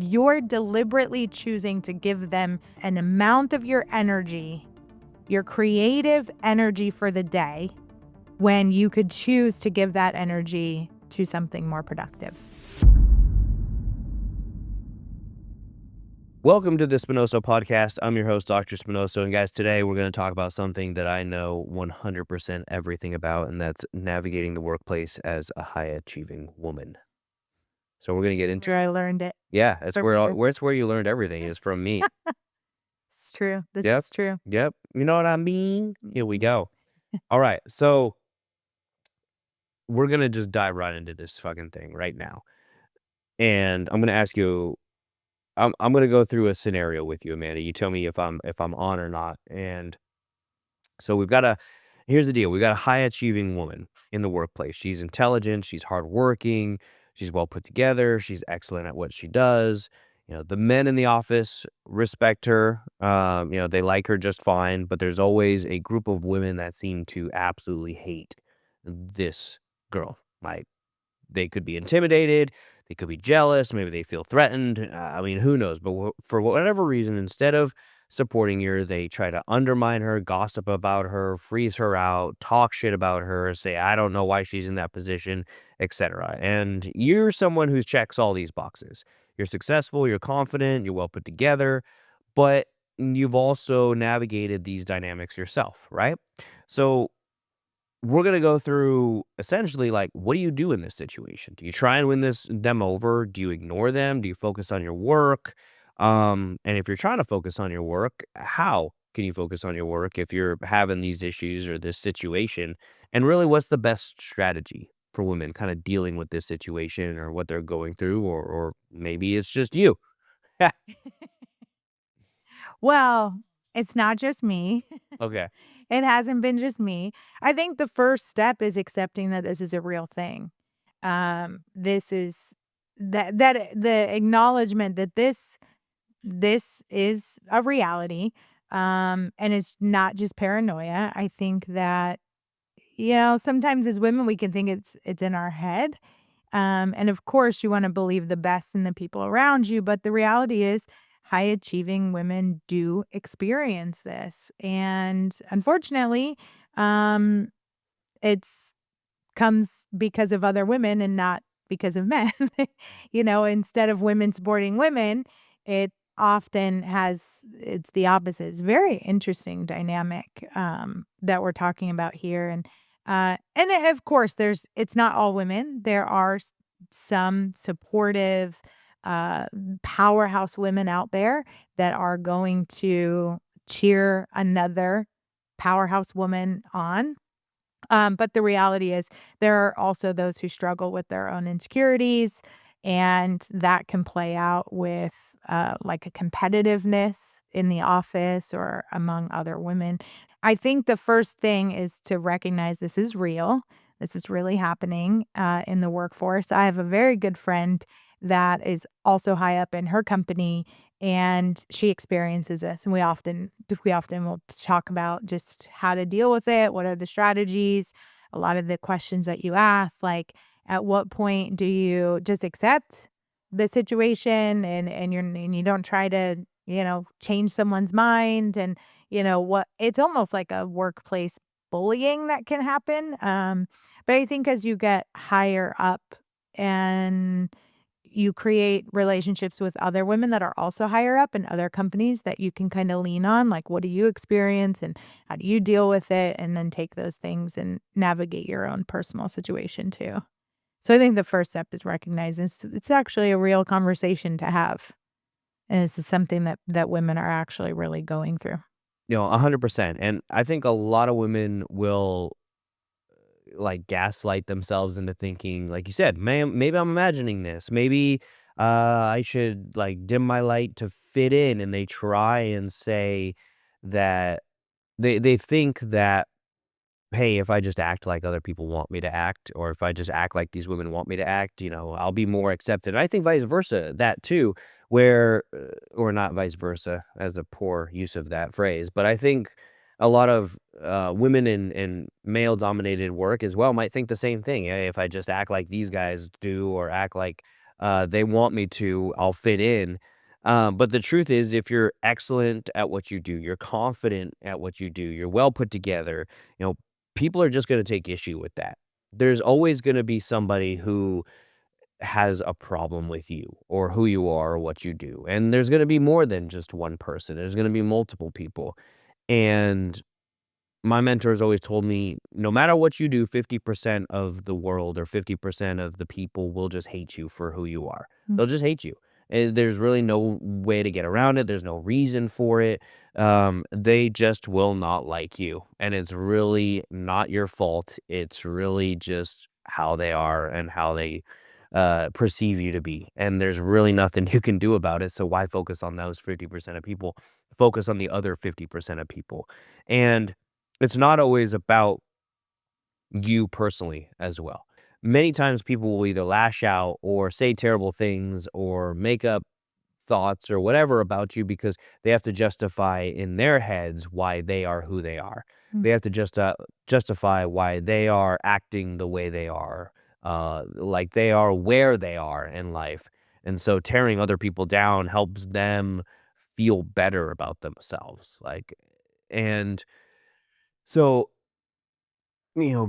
you're deliberately choosing to give them an amount of your energy, your creative energy for the day, when you could choose to give that energy to something more productive. Welcome to the Spinoso Podcast. I'm your host, Dr. Spinoso. And guys, today we're going to talk about something that I know 100% everything about, and that's navigating the workplace as a high-achieving woman. So we're going to get into Where I learned it. Yeah, that's where you learned everything is from me. It's true. This Yep. is true. Yep. You know what I mean? Here we go. All right. So we're going to just dive right into this fucking thing right now. And I'm going to ask you I'm going to go through a scenario with you, Amanda. You tell me if I'm on or not. And so here's the deal. We got a high achieving woman in the workplace. She's intelligent. She's hardworking. She's well put together. She's excellent at what she does. The men in the office respect her. They like her just fine, but there's always a group of women that seem to absolutely hate this girl. Like, they could be intimidated. They could be jealous. Maybe they feel threatened. Who knows? But for whatever reason, instead of supporting her, they try to undermine her, gossip about her, freeze her out, talk shit about her, say, I don't know why she's in that position, etc. And you're someone who checks all these boxes. You're successful, you're confident, you're well put together, but you've also navigated these dynamics yourself, right? So we're going to go through essentially, like, what do you do in this situation? Do you try and win them over? Do you ignore them? Do you focus on your work? And if you're trying to focus on your work, how can you focus on your work if you're having these issues or this situation? And really, what's the best strategy for women kind of dealing with this situation or what they're going through? Or maybe it's just you. Well, it's not just me. Okay. It hasn't been just me. I think the first step is accepting that this is a real thing. This is that the acknowledgement that this is a reality. And it's not just paranoia. I think that, sometimes as women we can think it's in our head. And of course, you want to believe the best in the people around you, but the reality is, high achieving women do experience this. And unfortunately, um, it's comes because of other women and not because of men. Instead of women supporting women, it often it's the opposite. It's very interesting dynamic that we're talking about here. And of course, it's not all women. There are some supportive, uh, powerhouse women out there that are going to cheer another powerhouse woman on. But the reality is there are also those who struggle with their own insecurities, and that can play out with like a competitiveness in the office or among other women. I think the first thing is to recognize this is real. This is really happening in the workforce. I have a very good friend that is also high up in her company, and she experiences this, and we often will talk about just how to deal with it, what are the strategies, a lot of the questions that you ask, like, at what point do you just accept the situation and you don't try to, change someone's mind, and what it's almost like a workplace bullying that can happen. But I think as you get higher up and you create relationships with other women that are also higher up in other companies that you can kind of lean on, like, what do you experience and how do you deal with it? And then take those things and navigate your own personal situation too. So I think the first step is recognizing it's actually a real conversation to have. And this is something that women are actually really going through. 100%. And I think a lot of women will like gaslight themselves into thinking, like you said, man, maybe I'm imagining this. Maybe I should like dim my light to fit in. And they try and say that they think that, hey, if I just act like other people want me to act, or if I just act like these women want me to act, I'll be more accepted. And I think vice versa, that too, where, or not vice versa, as a poor use of that phrase, but I think a lot of women in male dominated work as well might think the same thing. Hey, if I just act like these guys do, or act like They want me to. I'll fit in. But the truth is, if you're excellent at what you do, you're confident at what you do, you're well put together, you know, people are just going to take issue with that. There's always going to be somebody who has a problem with you or who you are or what you do. And there's going to be more than just one person. There's going to be multiple people. And my mentors always told me, no matter what you do, 50% of the world or 50% of the people will just hate you for who you are. Mm. They'll just hate you. And there's really no way to get around it. There's no reason for it. They just will not like you. And it's really not your fault. It's really just how they are and how they perceive you to be. And there's really nothing you can do about it. So why focus on those 50% of people? Focus on the other 50% of people. And it's not always about you personally as well. Many times people will either lash out or say terrible things or make up thoughts or whatever about you because they have to justify in their heads why they are who they are. Mm. They have to justify why they are acting the way they are, like they are where they are in life. And so tearing other people down helps them feel better about themselves. And so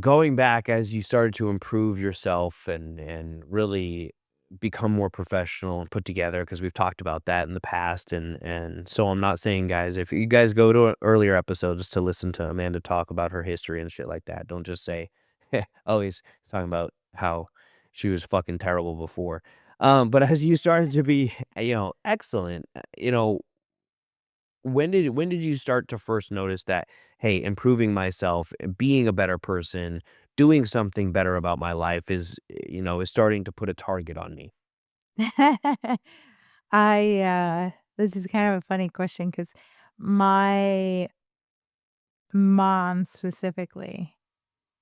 going back as you started to improve yourself and really become more professional and put together, because we've talked about that in the past, and so I'm not saying, guys, if you guys go to an earlier episode just to listen to Amanda talk about her history and shit like that, don't just say, "Oh, he's talking about how she was fucking terrible before." But as you started to be, excellent, when did you start to first notice that, "Hey, improving myself, being a better person, doing something better about my life is starting to put a target on me?" This is kind of a funny question because my mom specifically,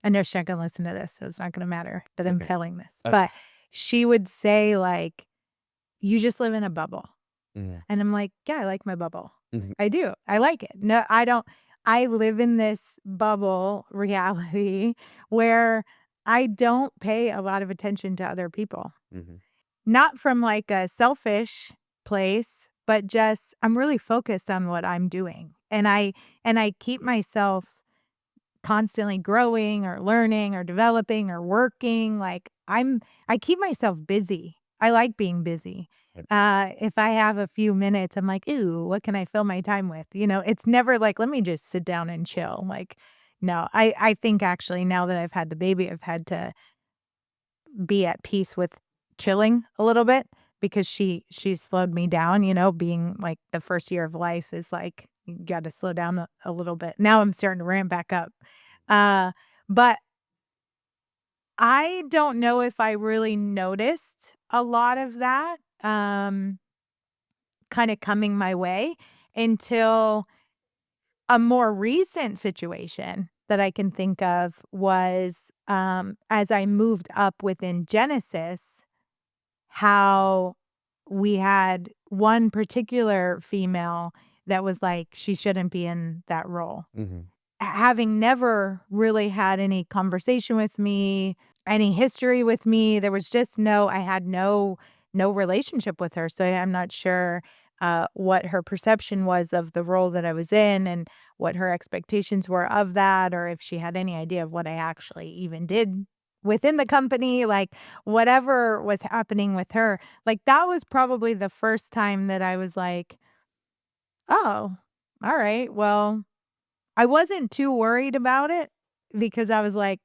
I know she's not gonna listen to this, so it's not gonna matter that I'm Okay. telling this, but Okay. she would say, like, "You just live in a bubble." Yeah. And I'm like, "Yeah, I like my bubble. Mhm. I do. I like it." No, I don't I live in this bubble reality where I don't pay a lot of attention to other people. Mhm. Not from, like, a selfish place, but just I'm really focused on what I'm doing, and I keep myself constantly growing or learning or developing or working, like, I keep myself busy. I like being busy. Right. If I have a few minutes, I'm like, "Ooh, what can I fill my time with?" It's never like, "Let me just sit down and chill." Like, no, I think actually now that I've had the baby, I've had to be at peace with chilling a little bit because she's slowed me down, being like the first year of life is like, you gotta slow down a little bit. Now I'm starting to ramp back up. Uh, but I don't know if I really noticed a lot of that, kinda coming my way until a more recent situation that I can think of was, as I moved up within Genesis, how we had one particular female that was like, she shouldn't be in that role. Mhm. Having never really had any conversation with me, any history with me, there was just I had no relationship with her, so I'm not sure, what her perception was of the role that I was in and what her expectations were of that, or if she had any idea of what I actually even did within the company, like, whatever was happening with her, like, that was probably the first time that I was like, "Oh, alright, well." I wasn't too worried about it because I was like,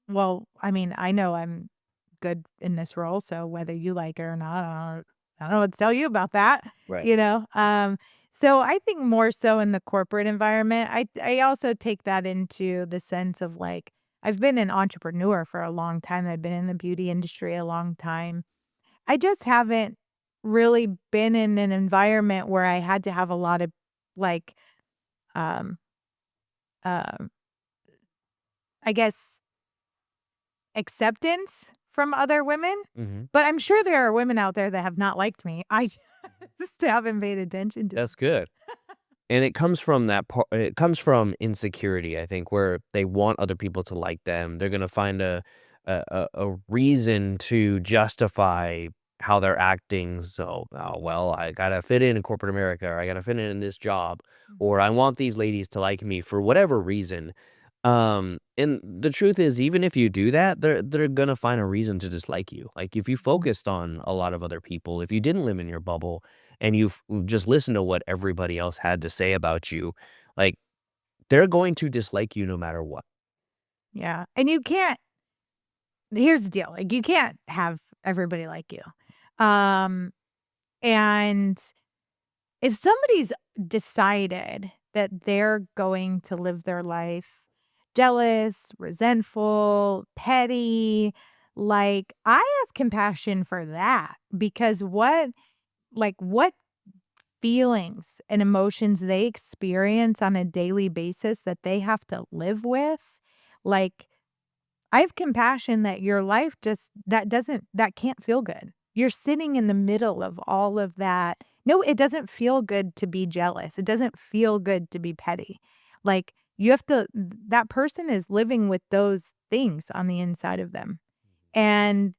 "Well, I mean, I know I'm good in this role, so whether you like it or not, I don't know what to tell you about that," Right. you know? So I think more so in the corporate environment, I also take that into the sense of, like, I've been an entrepreneur for a long time, I've been in the beauty industry a long time. I just haven't really been in an environment where I had to have a lot of, like, um, um I guess, acceptance from other women, Mhm. but I'm sure there are women out there that have not liked me. I just haven't paid attention to That's them. good. And it comes from insecurity, I think, where they want other people to like them. They're gonna find a reason to justify how they're acting. So, oh, well, I gotta fit in corporate America, or I gotta fit in this job, or I want these ladies to like me for whatever reason. And the truth is, even if you do that, they're gonna find a reason to dislike you. Like if you Mhm. focused on a lot of other people, if you didn't live in your bubble, and you've just listened to what everybody else had to say about you, like they're going to dislike you no matter what. Yeah, and you can't here's the deal, like, you can't have everybody like you. Um, and if somebody's decided that they're going to live their life jealous, resentful, petty, like, I have compassion for that because what feelings and emotions they experience on a daily basis that they have to live with, like, I have compassion that your life just that can't feel good. You're sitting in the middle of all of that. No, it doesn't feel good to be jealous. It doesn't feel good to be petty. Like, you have to that person is living with those things on the inside of them. And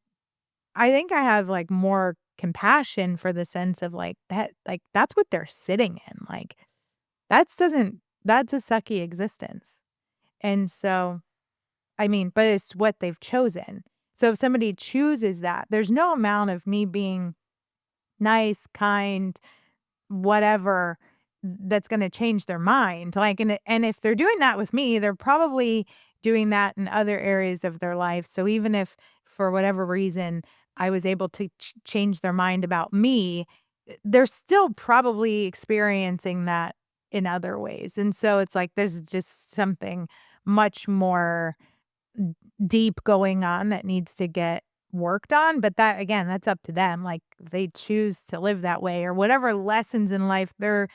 I think I have, like, more compassion for the sense of, like, that's what they're sitting in. Like, that's a sucky existence. And so I mean, but it's what they've chosen. So if somebody chooses that, there's no amount of me being nice, kind, whatever that's gonna change their mind. Like, and if they're doing that with me, they're probably doing that in other areas of their life. So even if for whatever reason I was able to change their mind about me, they're still probably experiencing that in other ways. And so it's like there's just something much more deep going on that needs to get worked on, but that again, that's up to them, like, they choose to live that way or whatever lessons in life they're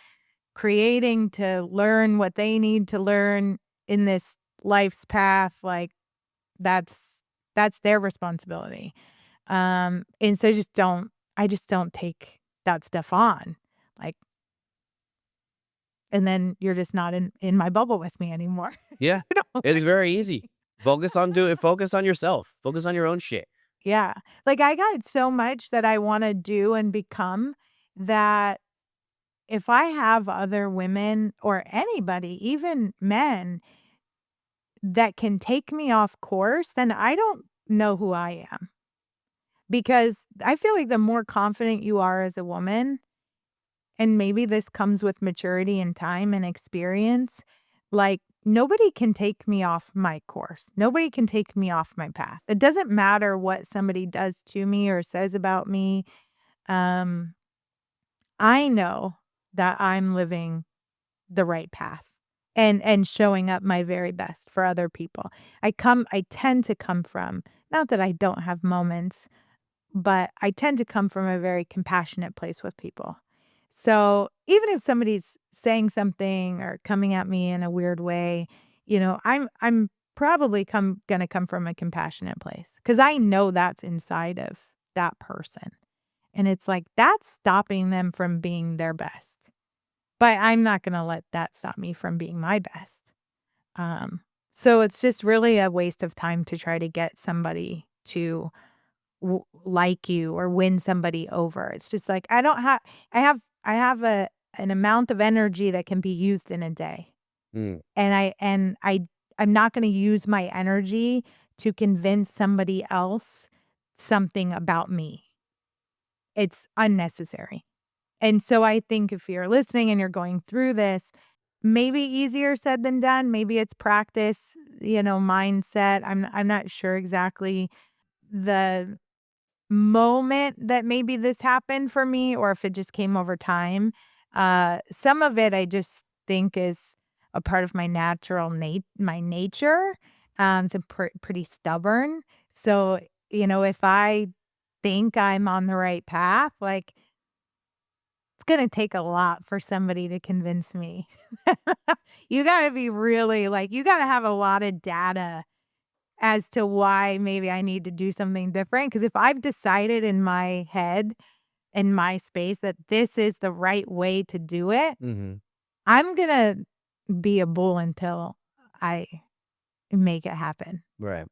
creating to learn what they need to learn in this life's path, like, that's that's their responsibility, and so I just don't take that stuff on, like, and then you're just not in my bubble with me anymore. Yeah, You know? it's very easy. Focus on yourself. Focus on your own shit. Yeah. Like, I got so much that I wanna do and become that if I have other women or anybody, even men, that can take me off course, then I don't know who I am. Because I feel like the more confident you are as a woman, and maybe this comes with maturity and time and experience, like, nobody can take me off my course. Nobody can take me off my path. It doesn't matter what somebody does to me or says about me. Um, I know that I'm living the right path and showing up my very best for other people. I tend to come from not that I don't have moments, but I tend to come from a very compassionate place with people. So, even if somebody's saying something or coming at me in a weird way, I'm probably gonna come from a compassionate place because I know that's inside of that person. And it's like, that's stopping them from being their best. But I'm not gonna let that stop me from being my best. Um, so it's just really a waste of time to try to get somebody to like you or win somebody over. It's just like I have an amount of energy that can be used in a day. Mm, I'm not going to use my energy to convince somebody else something about me. It's unnecessary. And so I think if you're listening and you're going through this, maybe easier said than done, maybe it's practice, mindset. I'm not sure exactly the moment that maybe this happened for me or if it just came over time. Some of it I just think is a part of my my nature. So pretty stubborn. So, if I think I'm on the right path, like it's gonna take a lot for somebody to convince me. You gotta be really like, you gotta have a lot of data as to why maybe I need to do something different. Because if I've decided in my head, in my space, that this is the right way to do it, mhm. I'm gonna be a bull until I make it happen. Right.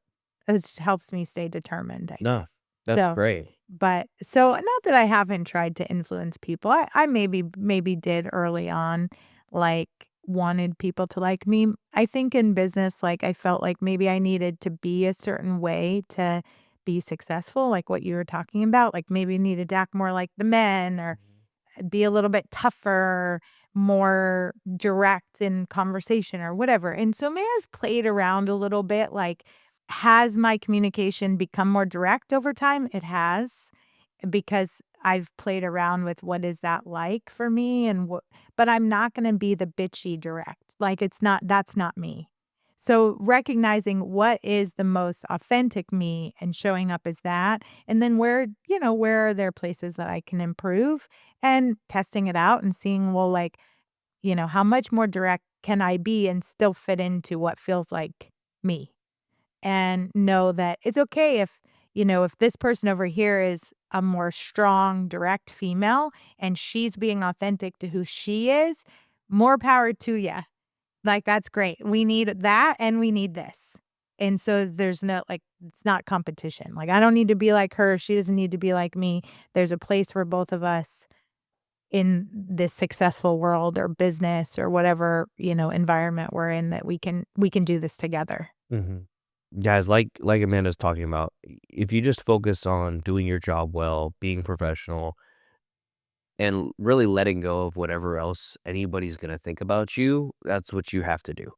It just helps me stay determined, I No, guess. that's So, great. But so not that I haven't tried to influence people. I maybe did early on, like wanted people to like me. I think in business, like I felt like maybe I needed to be a certain way to be successful, like what you were talking about. Like maybe needed to act more like the men or Mhm. be a little bit tougher, more direct in conversation or whatever. And so may I've played around a little bit, like, has my communication become more direct over time? It has, because I've played around with what is that like for me and what, but I'm not gonna be the bitchy direct. Like it's not, that's not me. So recognizing what is the most authentic me and showing up as that, and then where, where are there places that I can improve and testing it out and seeing, well, like, how much more direct can I be and still fit into what feels like me? And know that it's okay if, if this person over here is a more strong, direct female and she's being authentic to who she is, more power to you. Like, that's great. We need that and we need this. And so there's no, like, it's not competition. Like, I don't need to be like her. She doesn't need to be like me. There's a place for both of us in this successful world or business or whatever, environment we're in, that we can do this together. Mhm. Guys, like Amanda's talking about, if you just focus on doing your job well, being professional, and really letting go of whatever else anybody's gonna think about you, that's what you have to do.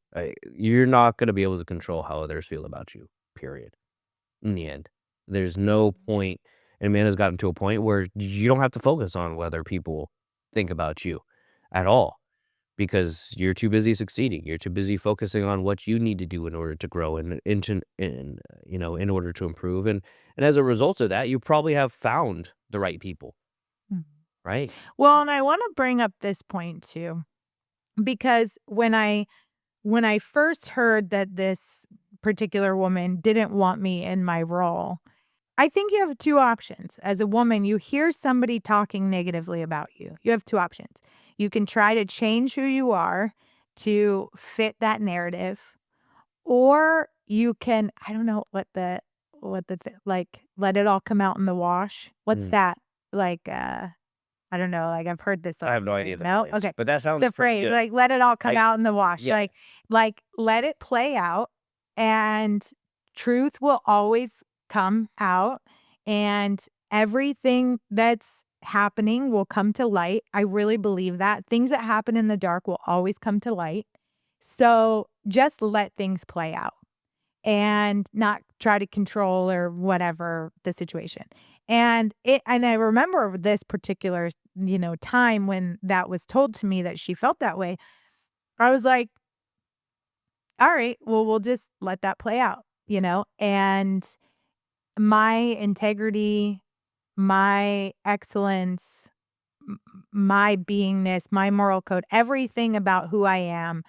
You're not gonna be able to control how others feel about you, period, in the end. There's no point, and Amanda's gotten to a point where you don't have to focus on whether people think about you at all, because you're too busy succeeding. You're too busy focusing on what you need to do in order to grow and in order to improve. And as a result of that, you probably have found the right people, Mhm. right? Well, and I wanna bring up this point too, because when I first heard that this particular woman didn't want me in my role, I think you have 2 options. As a woman, you hear somebody talking negatively about you. You have 2 options. You can try to change who you are to fit that narrative, or you can, I don't know like, let it all come out in the wash. What's Mm. that? Like, I don't know, like, I've heard this, I like, have no idea phrase. the No? phrase, Okay. but that sounds The pretty phrase, good. like, "Let it all come I out in the wash." Yeah. Like, let it play out, and truth will always come out, and everything that's happening will come to light. I really believe that. Things that happen in the dark will always come to light. So, just let things play out and not try to control or whatever the situation. And I remember this particular, time when that was told to me that she felt that way. I was like, "All right, well, we'll just let that play out," And my integrity, my excellence, my beingness, my moral code, everything about who I am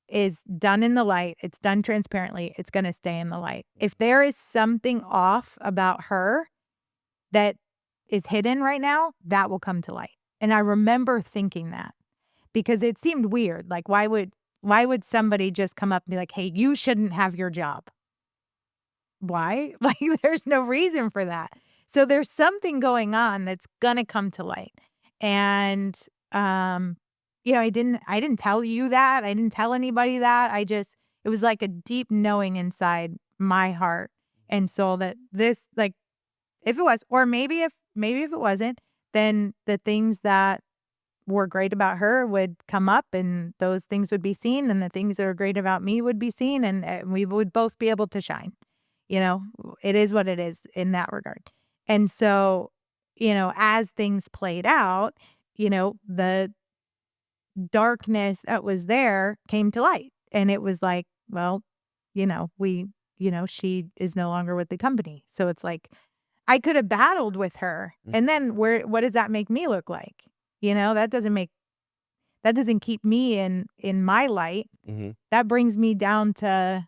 is done in the light, it's done transparently, it's gonna stay in the light. If there is something off about her that is hidden right now, that will come to light. And I remember thinking that because it seemed weird, like, why would somebody just come up and be like, "Hey, you shouldn't have your job." Why? Like, there's no reason for that. So there's something going on that's gonna come to light. And, um, I didn't tell you that. I didn't tell anybody that. It was like a deep knowing inside my heart and soul that this, like, if it was, or maybe if it wasn't, then the things that were great about her would come up and those things would be seen, and the things that are great about me would be seen, and we would both be able to shine. You know, it is what it is in that regard. And so, as things played out, the darkness that was there came to light. And it was like, well, she is no longer with the company. So it's like, I could have battled with her. Mm. And then what does that make me look like? That doesn't keep me in my light. Mhm. That brings me down to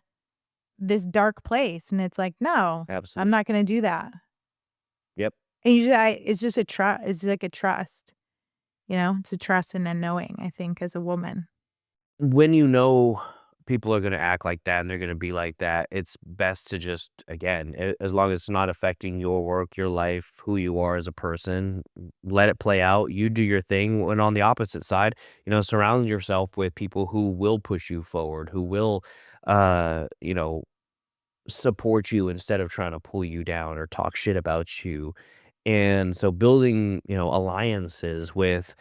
this dark place. And it's like, no, I'm Absolutely. not gonna do that. Yep. And usually it's just a trust. It's like a trust, it's a trust and a knowing, I think, as a woman. When you know people are gonna act like that and they're gonna be like that. It's best to just, again, as long as it's not affecting your work, your life, who you are as a person, let it play out. You do your thing. And on the opposite side, surround yourself with people who will push you forward, who will, you know, support you instead of trying to pull you down or talk shit about you. And so building, alliances with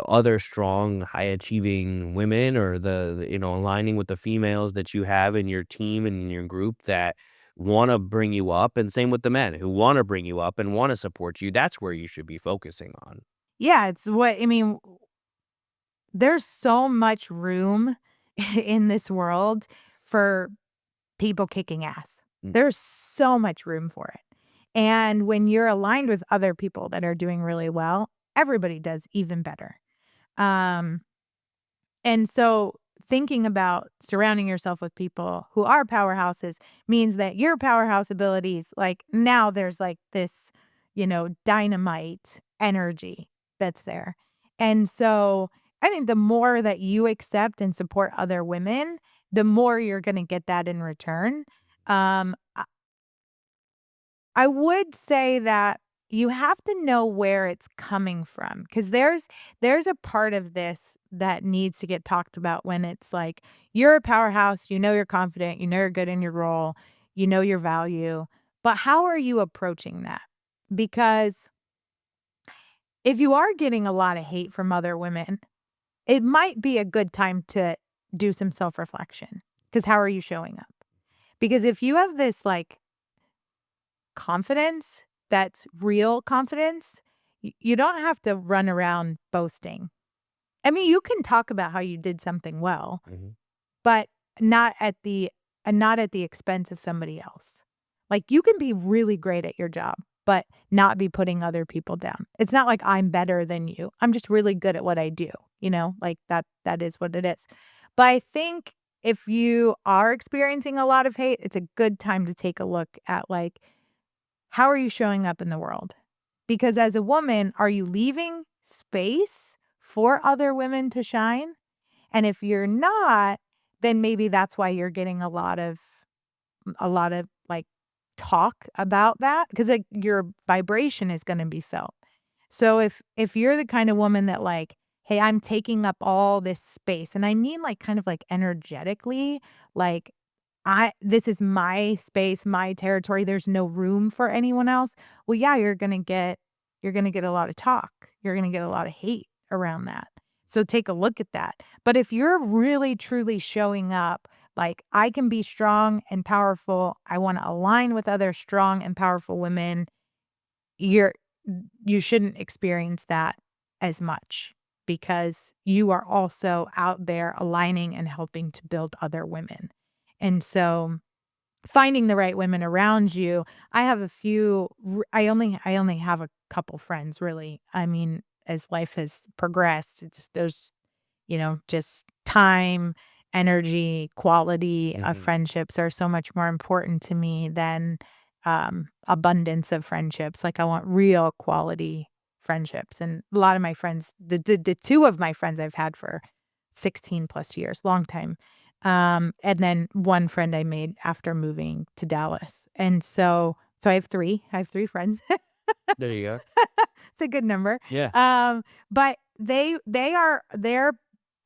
other strong, high achieving women, or aligning with the females that you have in your team and in your group that want to bring you up, and same with the men who want to bring you up and want to support you. That's where you should be focusing on. Yeah, it's what I mean, there's so much room in this world for people kicking ass. Mm. There's so much room for it. And when you're aligned with other people that are doing really well, everybody does even better. Um, and so thinking about surrounding yourself with people who are powerhouses means that your powerhouse abilities, like now there's like this, dynamite energy that's there. And so I think the more that you accept and support other women, the more you're going to get that in return. I would say that you have to know where it's coming from, because there's a part of this that needs to get talked about when it's like, you're a powerhouse, you're confident, you're good in your role, you know your value, but how are you approaching that? Because if you are getting a lot of hate from other women, it might be a good time to do some self-reflection, because how are you showing up? Because if you have this, like, confidence that's real confidence, you don't have to run around boasting. I mean, you can talk about how you did something well, Mhm. but not at the not at the expense of somebody else. Like, you can be really great at your job, but not be putting other people down. It's not like I'm better than you. I'm just really good at what I do, Like, that is what it is. But I think if you are experiencing a lot of hate, it's a good time to take a look at, like, how are you showing up in the world? Because as a woman, are you leaving space for other women to shine? And if you're not, then maybe that's why you're getting a lot of like talk about that, because like your vibration is going to be felt. So if you're the kind of woman that, like, hey, I'm taking up all this space, and I mean, like, kind of like energetically, like, this is my space, my territory, there's no room for anyone else. Well, yeah, you're gonna get a lot of talk. You're gonna get a lot of hate around that. So take a look at that. But if you're really truly showing up, like, I can be strong and powerful, I wanna align with other strong and powerful women, you're you shouldn't experience that as much, because you are also out there aligning and helping to build other women. And so finding the right women around you, I have a few I only have a couple friends, really. I mean, as life has progressed, just time, energy, quality of Mhm. friendships are so much more important to me than, abundance of friendships. Like, I want real quality friendships, and a lot of my friends, the 2 of my friends I've had for 16 plus years, long time. And then one friend I made after moving to Dallas. And so I have 3 friends. There you go. It's a good number. Yeah. But they're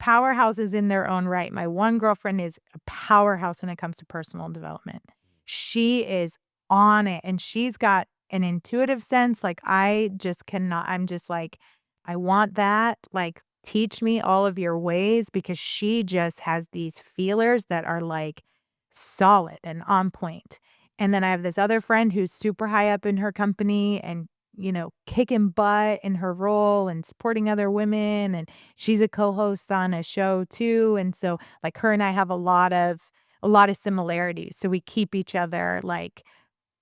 powerhouses in their own right. My one girlfriend is a powerhouse when it comes to personal development. She is on it, and she's got an intuitive sense. Like, I just cannot, I'm just like, I want that. Like, teach me all of your ways, because she just has these feelers that are like solid and on point. And then I have this other friend who's super high up in her company and, kicking butt in her role and supporting other women. And she's a co-host on a show too. And so, like, her and I have a lot of similarities. So we keep each other, like,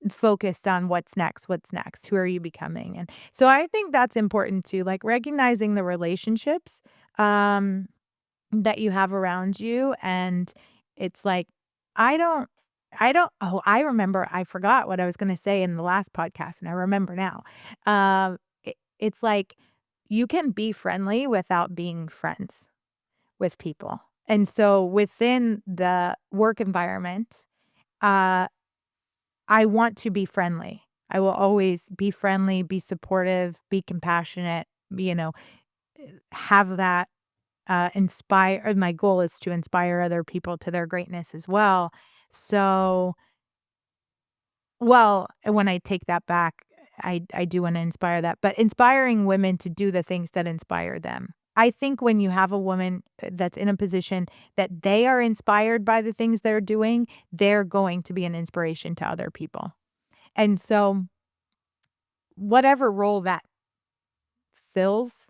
focused on what's next, who are you becoming? And so I think that's important too, like, recognizing the relationships um that you have around you. And it's like, I don't I remember, I forgot what I was gonna say in the last podcast, and I remember now. It's like, you can be friendly without being friends with people. And so within the work environment, uh, I want to be friendly. I will always be friendly, be supportive, be compassionate, you know, have that inspire. My goal is to inspire other people to their greatness as well. So, well, when I take that back, I do want to inspire that, but inspiring women to do the things that inspire them. I think when you have a woman that's in a position that they are inspired by the things they're doing, they're going to be an inspiration to other people. And so, whatever role that fills,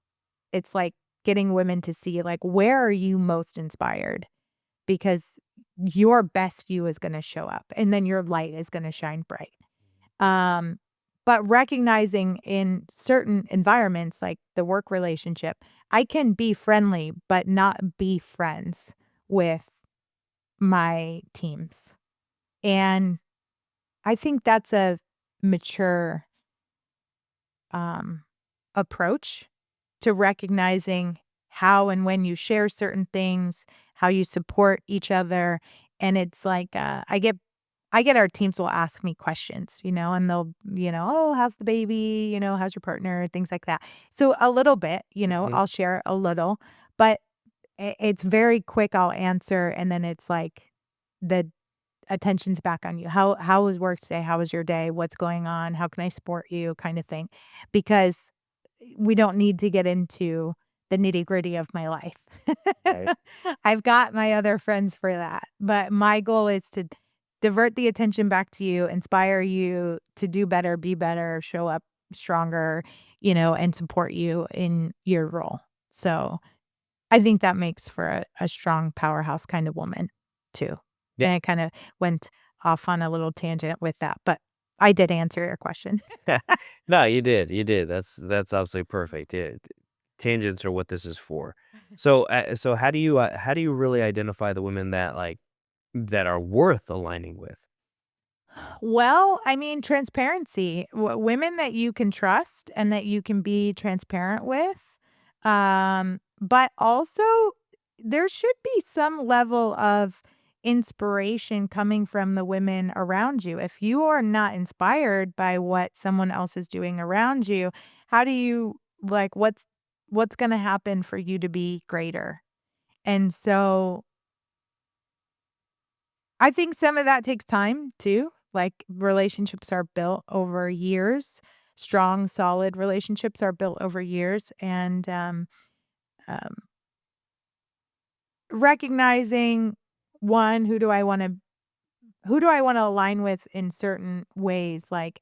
it's like getting women to see, like, where are you most inspired? Because your best you is going to show up and then your light is going to shine bright. Um, but recognizing in certain environments, like the work relationship, I can be friendly, but not be friends with my teams. And I think that's a mature um, approach to recognizing how and when you share certain things, how you support each other. And it's like, I get our teams will ask me questions, and they'll, oh, how's the baby? How's your partner? Things like that. So a little bit, Mhm. I'll share a little, but it's very quick. I'll answer. And then it's like the attention's back on you. How was work today? How was your day? What's going on? How can I support you? Kind of thing. Because we don't need to get into the nitty-gritty of my life. Right. I've got my other friends for that. But my goal is to divert the attention back to you, inspire you to do better, be better, show up stronger, and support you in your role. So I think that makes for a strong powerhouse kind of woman too. Yeah. And I kinda went off on a little tangent with that, but I did answer your question. No, you did, you did. That's absolutely perfect. Yeah, tangents are what this is for. So, so how do you really identify the women that that are worth aligning with? Well, I mean, transparency. Women that you can trust and that you can be transparent with. But also, there should be some level of inspiration coming from the women around you. If you are not inspired by what someone else is doing around you, how do you like what's going to happen for you to be greater? And so I think some of that takes time too. Like relationships are built over years. Strong, solid relationships are built over years. And um, recognizing one, who do I want to align with in certain ways? Like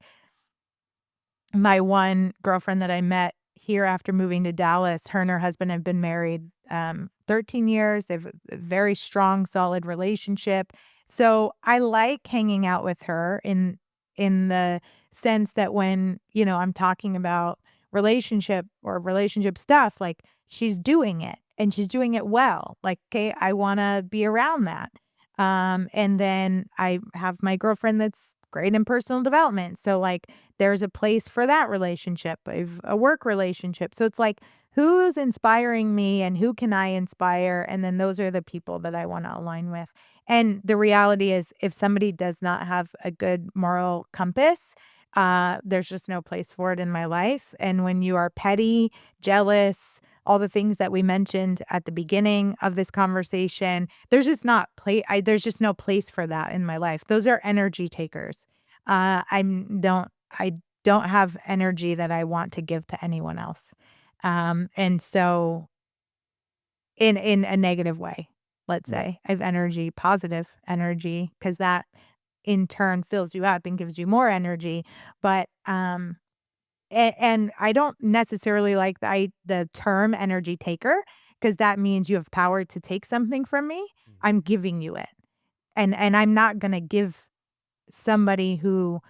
my one girlfriend that I met here after moving to Dallas, her and her husband have been married 13 years. They've a very strong, solid relationship. So I like hanging out with her in the sense that when, I'm talking about relationship or relationship stuff, like she's doing it and she's doing it well. Like, okay, I want to be around that. And then I have my girlfriend that's great in personal development. So like there's a place for that relationship, a work relationship. So it's like, who's inspiring me and who can I inspire? And then those are the people that I want to align with. And the reality is, if somebody does not have a good moral compass, there's just no place for it in my life. And when you are petty, jealous, all the things that we mentioned at the beginning of this conversation, there's just no place for that in my life. Those are energy takers. I don't have energy that I want to give to anyone else. And so in a negative way, let's Right. say, I have energy, positive energy, because that in turn fills you up and gives you more energy. But and I don't necessarily like the term energy taker because that means you have power to take something from me. Mhm. I'm giving you it. And I'm not gonna give somebody who,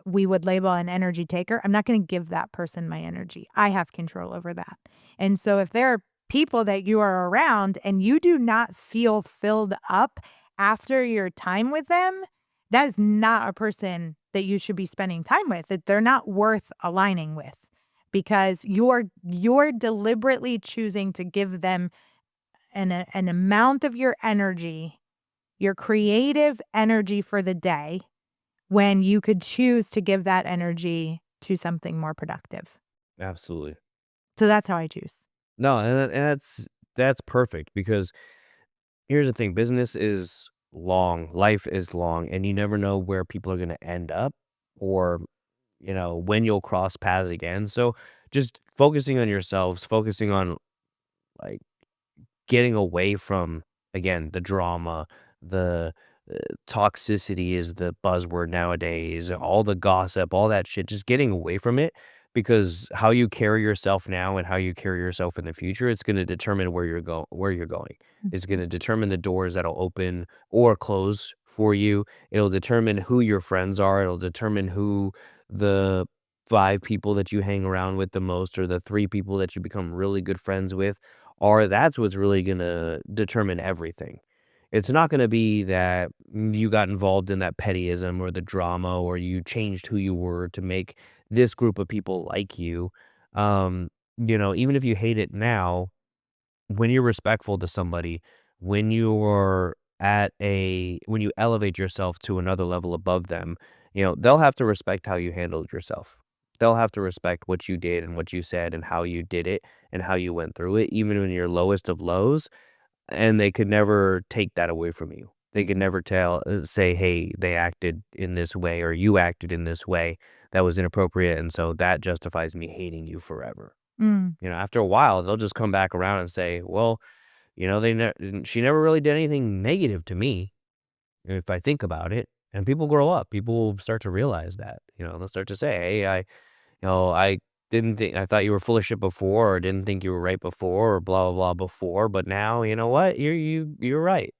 we would label an energy taker, I'm not gonna give that person my energy. I have control over that. And so if there are people that you are around and you do not feel filled up after your time with them, that is not a person that you should be spending time with, that they're not worth aligning with because you're deliberately choosing to give them an amount of your energy, your creative energy for the day, when you could choose to give that energy to something more productive. Absolutely. So that's how I choose. No, and that's perfect because here's the thing, business is long, life is long, and you never know where people are gonna end up or, when you'll cross paths again. So just focusing on yourselves, focusing on like getting away from, again, the drama, the toxicity is the buzzword nowadays, all the gossip, all that shit, just getting away from it because how you carry yourself now and how you carry yourself in the future, it's going to determine where you're going. It's going Mhm. to determine the doors that'll open or close for you. It'll determine who your friends are. It'll determine who the 5 people that you hang around with the most or the 3 people that you become really good friends with are. That's what's really going to determine everything. It's not gonna be that you got involved in that pettyism or the drama or you changed who you were to make this group of people like you. Um, even if you hate it now, when you're respectful to somebody, when you elevate yourself to another level above them, they'll have to respect how you handled yourself. They'll have to respect what you did and what you said and how you did it and how you went through it, even when you're lowest of lows. And they could never take that away from you. They could never say, "Hey, they acted in this way or you acted in this way that was inappropriate, and so that justifies me hating you forever." Mm. After a while, they'll just come back around and say, "Well, she never really did anything negative to me, if I think about it." And people grow up. People will start to realize that. They'll start to say, "Hey, I didn't think I thought you were full of shit before or didn't think you were right before or blah blah blah before, but now you know what? You're right.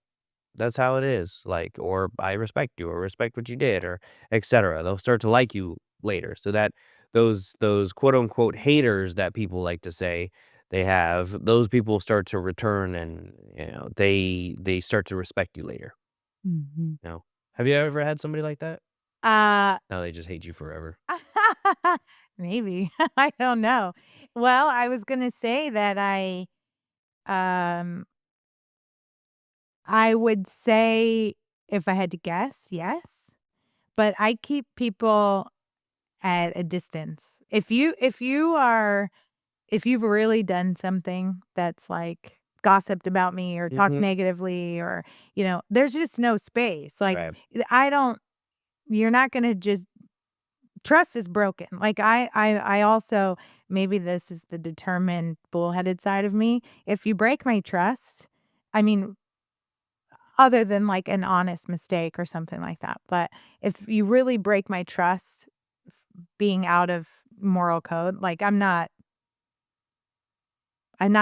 That's how it is." Like, or I respect you or respect what you did or etc. They'll start to like you later. So that those quote unquote haters that people like to say they have, those people start to return and they start to respect you later. Mhm. You know. Have you ever had somebody like that? Uh, No, they just hate you forever. maybe. I don't know. Well, I was gonna say that um, I would say if I had to guess, yes, but I keep people at a distance. If you've really done something that's, like, gossiped about me or talked Mhm. negatively or, there's just no space, like, Right. I don't you're not gonna just trust is broken, like, I also maybe this is the determined bullheaded side of me, if you break my trust, I mean, other than, like, an honest mistake or something like that, but if you really break my trust being out of moral code, like, I'm not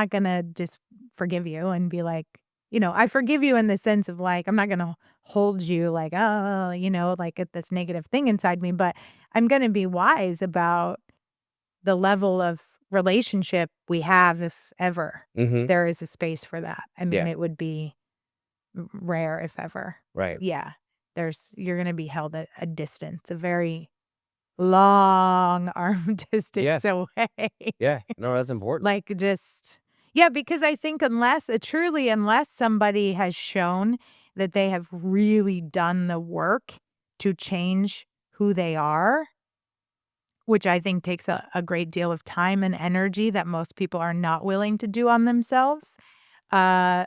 gonna just forgive you and be like, I forgive you in the sense of like, I'm not gonna hold you like, oh, like at this negative thing inside me, but I'm gonna be wise about the level of relationship we have if ever Mhm. there is a space for that. I mean, Yeah. it would be rare if ever. Right. Yeah. You're gonna be held at a distance, a very long arm Yeah. distance away. Yeah. No, that's important. Like, just yeah, because I think unless somebody has shown that they have really done the work to change who they are, which I think takes a great deal of time and energy that most people are not willing to do on themselves. Uh,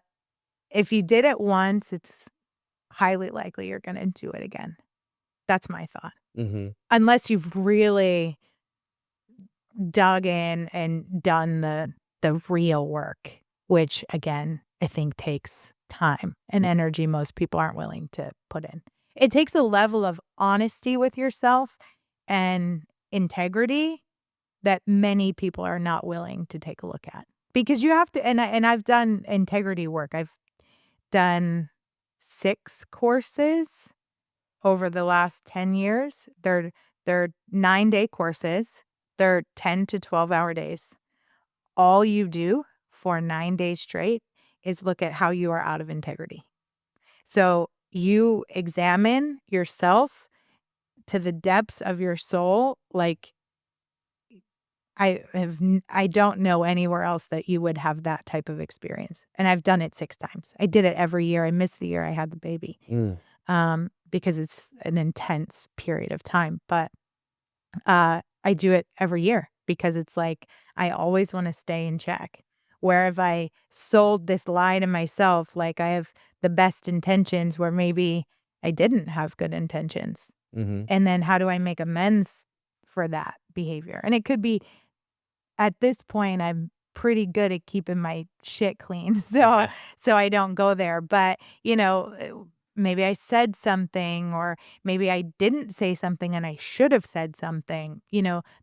if you did it once, it's highly likely you're gonna do it again. That's my thought. Mhm. Unless you've really dug in and done the real work, which again, I think takes time and energy most people aren't willing to put in. It takes a level of honesty with yourself and integrity that many people are not willing to take a look at. Because you have to I've done integrity work. I've done 6 courses over the last 10 years. They're 9-day courses. They're 10 to 12-hour days. All you do for 9 days straight is look at how you are out of integrity. So, you examine yourself to the depths of your soul, like, I don't know anywhere else that you would have that type of experience, and I've done it 6 times. I did it every year. I missed the year I had the baby, Mm. because it's an intense period of time, but I do it every year because it's like I always wanna stay in check. Where have I sold this lie to myself, like I have the best intentions where maybe I didn't have good intentions? Mhm. And then how do I make amends for that behavior? And it could be at this point, I'm pretty good at keeping my shit clean, Yeah. so I don't go there, but, maybe I said something or maybe I didn't say something and I should have said something,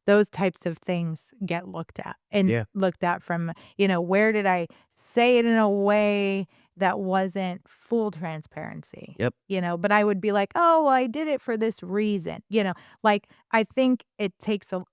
those types of things get looked at and Yeah. looked at from, where did I say it in a way that wasn't full transparency? Yep. But I would be like, "Oh, well, I did it for this reason," like, I think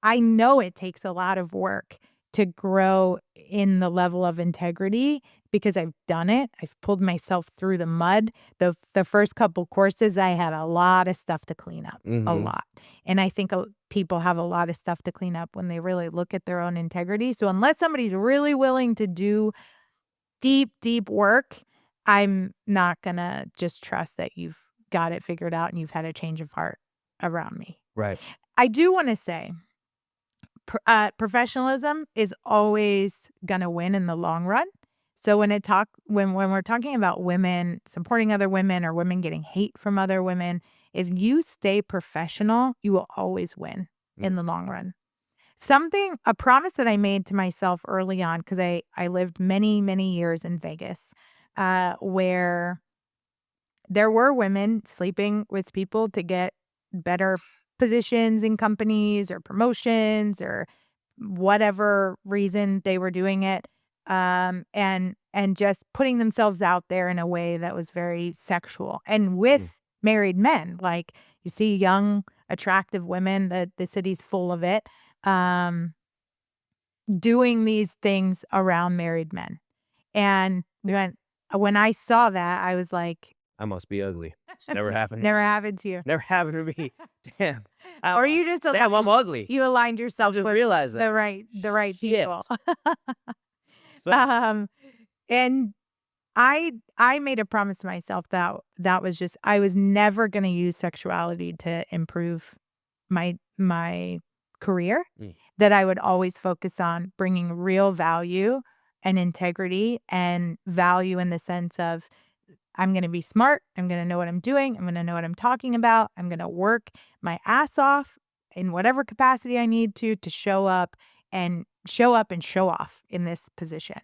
I know it takes a lot of work to grow in the level of integrity because I've done it. I've pulled myself through the mud. The first couple courses, I had a lot of stuff to clean up, a Mhm. lot. And I think people have a lot of stuff to clean up when they really look at their own integrity. So unless somebody's really willing to do deep, deep work, I'm not gonna just trust that you've got it figured out and you've had a change of heart around me. Right. I do wanna say, professionalism is always gonna win in the long run. So when we're talking about women supporting other women or women getting hate from other women, if you stay professional, you will always win Mm. in the long run. A promise that I made to myself early on, because I lived many, many years in Vegas, where there were women sleeping with people to get better positions in companies or promotions or whatever reason they were doing it, and just putting themselves out there in a way that was very sexual and Mm. with married men. Like, you see young, attractive women, the city's full of it, um, doing these things around married men. And when I saw that, I was like, I must be ugly. It's never happened. "Never happened to you." Never happened to me. Damn. I'm, Or you just damn, I'm ugly. you aligned I yourself just with realized that. the right Shit. people. Sucks. Um, and I made a promise to myself that that was just I was never gonna use sexuality to improve my career, Mm. that I would always focus on bringing real value and integrity and value in the sense of I'm gonna be smart, I'm gonna know what I'm doing, I'm gonna know what I'm talking about, I'm gonna work my ass off in whatever capacity I need to show up and show off in this position.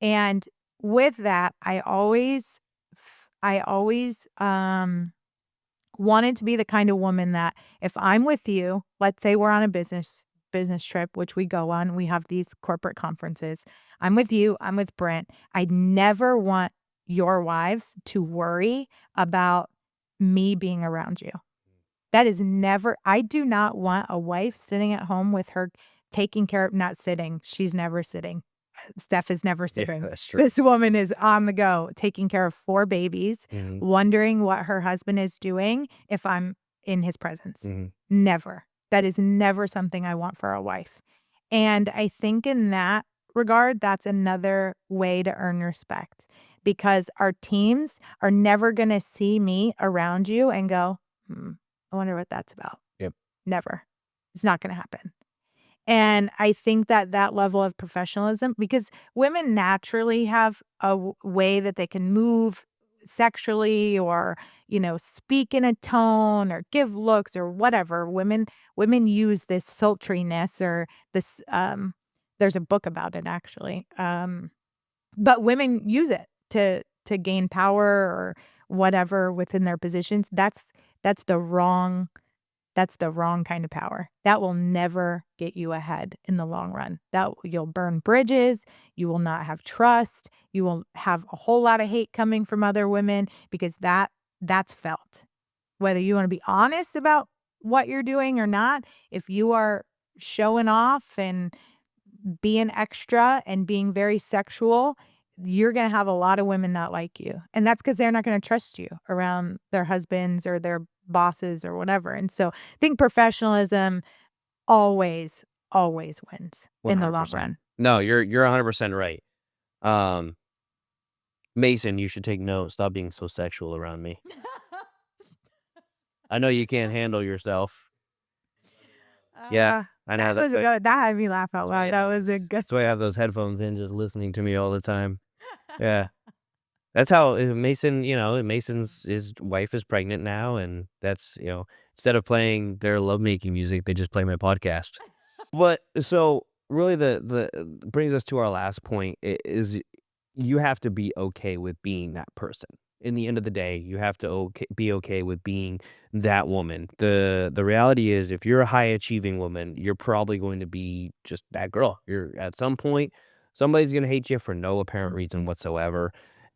And with that, I always wanted to be the kind of woman that if I'm with you, let's say we're on a business trip, which we go on, we have these corporate conferences. I'm with you, I'm with Brent. I'd never want your wives to worry about me being around you. That is never I do not want a wife sitting at home with her taking care of not sitting, she's never sitting. Steph is never Yeah, sitting. that's true. This woman is on the go, taking care of 4 babies, Mhm. wondering what her husband is doing if I'm in his presence. Mhm. Never. That is never something I want for a wife. And I think in that regard, that's another way to earn respect because our teams are never gonna see me around you and go, "Hmm, I wonder what that's about." Yep. Never. It's not gonna happen. And I think that that level of professionalism because women naturally have a way that they can move sexually or, speak in a tone or give looks or whatever. Women use this sultriness or this there's a book about it actually. But women use it to gain power or whatever within their positions. That's the wrong that's the wrong kind of power. That will never get you ahead in the long run. You'll burn bridges, you will not have trust, you will have a whole lot of hate coming from other women because that's felt. Whether you want to be honest about what you're doing or not, if you are showing off and being extra and being very sexual, you're gonna have a lot of women not like you, and that's because 'cause they're not gonna trust you around their husbands or their bosses or whatever, and so, I think professionalism always, always wins in the long 100%. run. No, you're 100% right. Um, Mason, you should take note. Stop being so sexual around me. I know you can't handle yourself. Yeah, I know That was a good that had me laugh out loud. That was a good that's why I have those headphones in, just listening to me all the time. Yeah. That's how Mason, Mason's his wife is pregnant now, and that's, instead of playing their lovemaking music, they just play my podcast. But so really the brings us to our last point is you have to be okay with being that person. In the end of the day, you have to be okay with being that woman. The reality is if you're a high achieving woman, you're probably going to be just that girl. You're at some point somebody's going to hate you for no apparent reason whatsoever.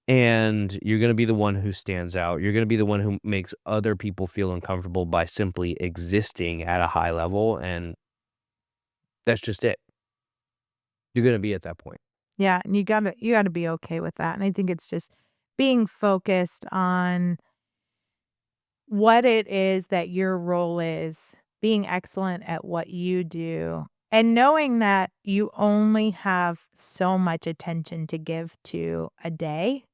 And you're going to be the one who stands out. You're going to be the one who makes other people feel uncomfortable by simply existing at a high level. And that's just it. You're gonna be at that point. Yeah, and you gotta be okay with that, and I think it's just being focused on what it is that your role is, being excellent at what you do, and knowing that you only have so much attention to give to a day,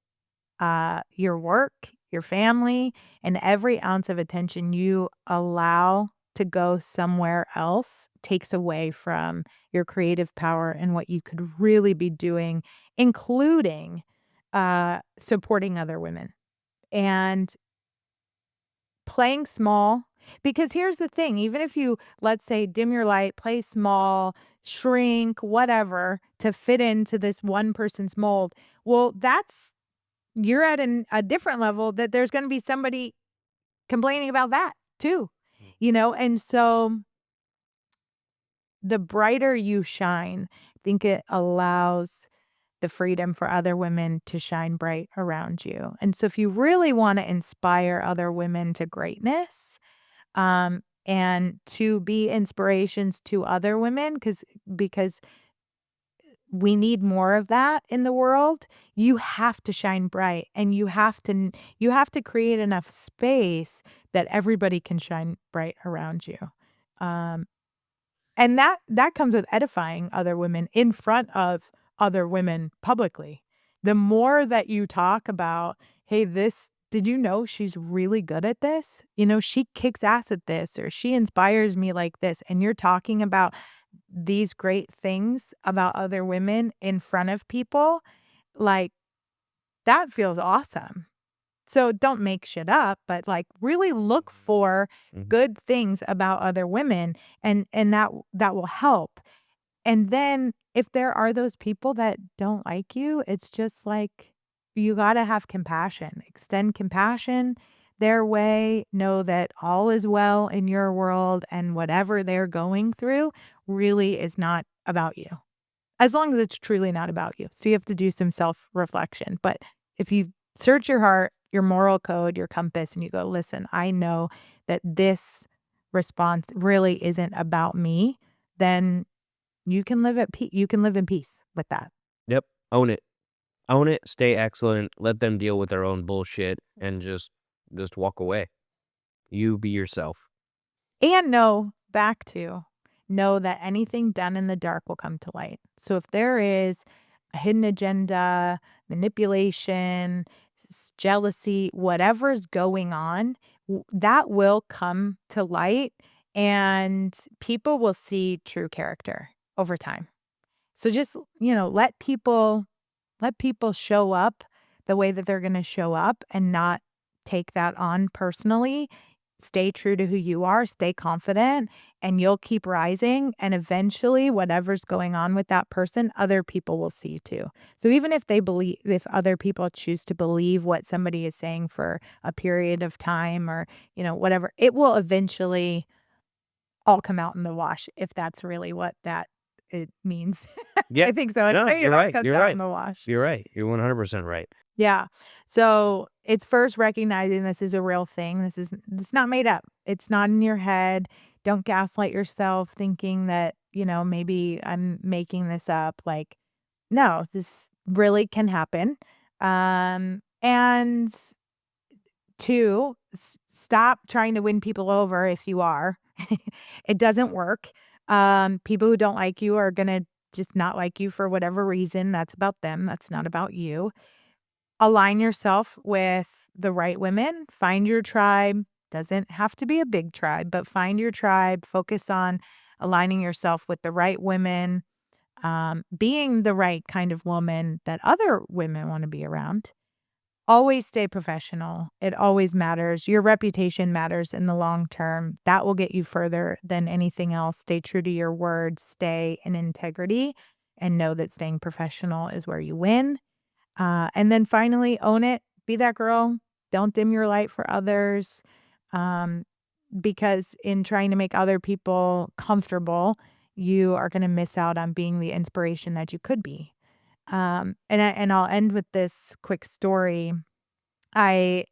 your work, your family, and every ounce of attention you allow to go somewhere else takes away from your creative power and what you could really be doing, including supporting other women and playing small. Because here's the thing, even if you, let's say, dim your light, play small, shrink, whatever, to fit into this one person's mold, well, you're at a different level that there's gonna be somebody complaining about that too, Mm. and so the brighter you shine, I think it allows the freedom for other women to shine bright around you. And so if you really wanna inspire other women to greatness, and to be inspirations to other women, because we need more of that in the world. You have to shine bright, and you have to create enough space that everybody can shine bright around you. Um, and that comes with edifying other women in front of other women publicly. The more that you talk about, "Hey, this did you know she's really good at this? She kicks ass at this," or "She inspires me like this," and you're talking about these great things about other women in front of people, like, that feels awesome. So don't make shit up, but, like, really look for Mhm. good things about other women, and that will help. And then if there are those people that don't like you, it's just like you gotta have compassion. Extend compassion their way. Know that all is well in your world, and whatever they're going through really is not about you. As long as it's truly not about you. So you have to do some self-reflection. But if you search your heart, your moral code, your compass, and you go, "Listen, I know that this response really isn't about me," then you can live in peace with that. Yep. Own it. Own it, stay excellent, let them deal with their own bullshit, and just walk away. You be yourself. And know that anything done in the dark will come to light. So if there is a hidden agenda, manipulation, jealousy, whatever's going on, that will come to light, and people will see true character over time. So just, let people show up the way that they're gonna show up and not take that on personally. Stay true to who you are, stay confident, and you'll keep rising, and eventually, whatever's going on with that person, other people will see too. So even if other people choose to believe what somebody is saying for a period of time, or, whatever, it will eventually all come out in the wash if that's really what that it means. Yeah. I think so. No, It you're all right, comes you're out in right. the wash. You're right, you're 100% right. Yeah. So, it's first recognizing this is a real thing. It's not made up. It's not in your head. Don't gaslight yourself thinking that, maybe I'm making this up. Like, no, this really can happen. And 2, stop trying to win people over if you are. It doesn't work. People who don't like you are gonna just not like you for whatever reason. That's about them. That's not about you. Align yourself with the right women. Find your tribe. Doesn't have to be a big tribe, but find your tribe. Focus on aligning yourself with the right women, being the right kind of woman that other women want to be around. Always stay professional. It always matters. Your reputation matters in the long term. That will get you further than anything else. Stay true to your words, stay in integrity, and know that staying professional is where you win. And then finally, own it. Be that girl. Don't dim your light for others. Um, because in trying to make other people comfortable, you are going to miss out on being the inspiration that you could be. And I'll end with this quick story. I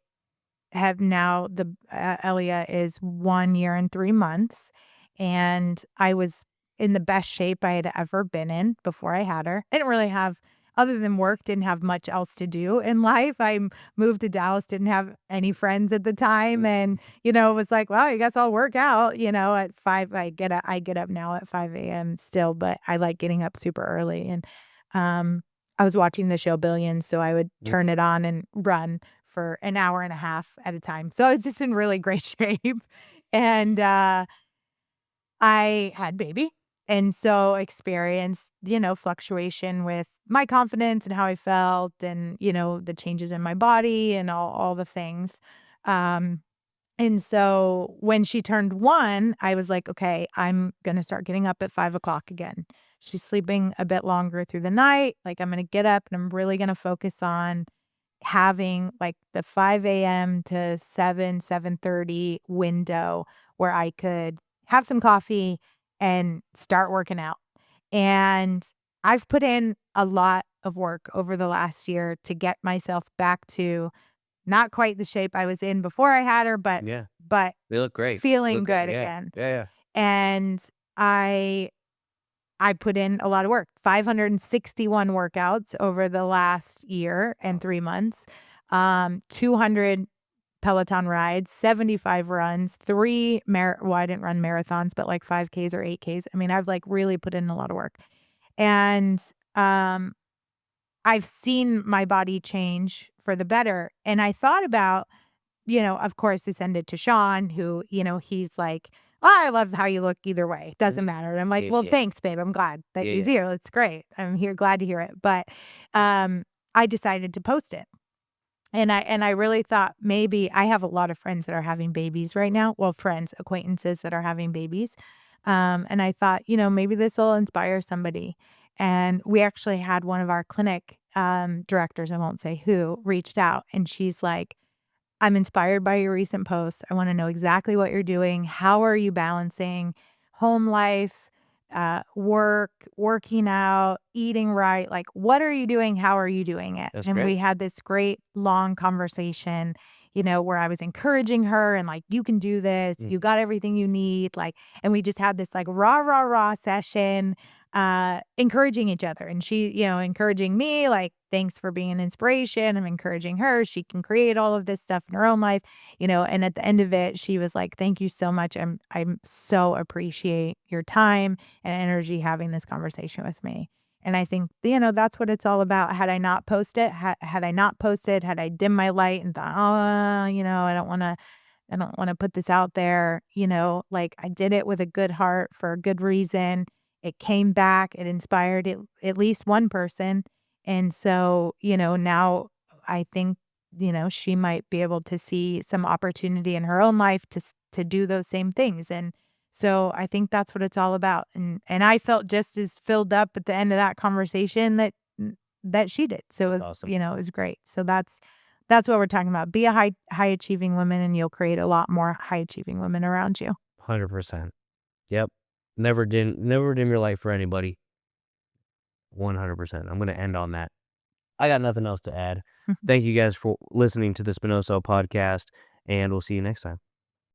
have now Elia is 1 year and 3 months, and I was in the best shape I had ever been in before I had her. I didn't really have other than work, didn't have much else to do in life. Moved to Dallas, didn't have any friends at the time, and, it was like, "Well, I guess I'll work out," at 5. I get up now at 5 AM still, but I like getting up super early, and, um, I was watching the show Billions, so I would Mm. turn it on and run for an hour and a half at a time. So I was just in really great shape. And I had baby. And so experienced, fluctuation with my confidence and how I felt and, the changes in my body and all the things. Um, and so when she turned 1, I was like, okay, I'm going to start getting up at 5 o'clock again. She's sleeping a bit longer through the night. Like, I'm going to get up and I'm really going to focus on having, like, the 5 AM to 7:30 window where I could have some coffee and start working out. And I've put in a lot of work over the last year to get myself back to not quite the shape I was in before I had her, but Yeah, but they look great. feeling Look, good yeah, again. yeah, yeah. And I I put in a lot of work, 561 workouts over the last year and 3 months, 200 Peloton rides, 75 runs, 3 well, I didn't run marathons, but like 5Ks or 8Ks. I mean, I've like really put in a lot of work. And um, I've seen my body change for the better. And I thought about, of course, to send it to Sean, who, he's like, "Oh, I love how you look either way. Mm, Doesn't matter." And I'm like, yeah, "Well, yeah, thanks, babe. I'm glad that yeah, he's yeah. here. It's great. I'm here, glad to hear it." But I decided to post it. And I really thought maybe I have a lot of friends that are having babies right now. Well, friends, acquaintances that are having babies. And I thought, maybe this will inspire somebody. And we actually had one of our clinic directors, I won't say who, reached out and she's like, I'm inspired by your recent posts. I want to know exactly what you're doing. How are you balancing home life, work, working out, eating right? Like, what are you doing? How are you doing it? That's And we great. had this great long conversation, where I was encouraging her and like, you can do this. Mm. You got everything you need. Like, and we just had this like rah, rah, rah session, encouraging each other. And she, encouraging me, like, thanks for being an inspiration. I'm encouraging her. She can create all of this stuff in her own life, and at the end of it, she was like, thank you so much. I'm so appreciate your time and energy having this conversation with me. And I think, that's what it's all about. Had I not posted, had I not posted, had I dimmed my light and thought, oh, I don't want to put this out there, like I did it with a good heart for a good reason. It came back, it inspired at least one person. And so, now I think, she might be able to see some opportunity in her own life to do those same things. And so I think that's what it's all about. And I felt just as filled up at the end of that conversation that she did. So That's awesome. it was great. So that's what we're talking about. Be a high achieving woman and you'll create a lot more high achieving women around you. 100%. Yep. Never dim your light for anybody. 100%. I'm gonna end on that. I got nothing else to add. Thank you guys for listening to the Spinoso podcast, and we'll see you next time.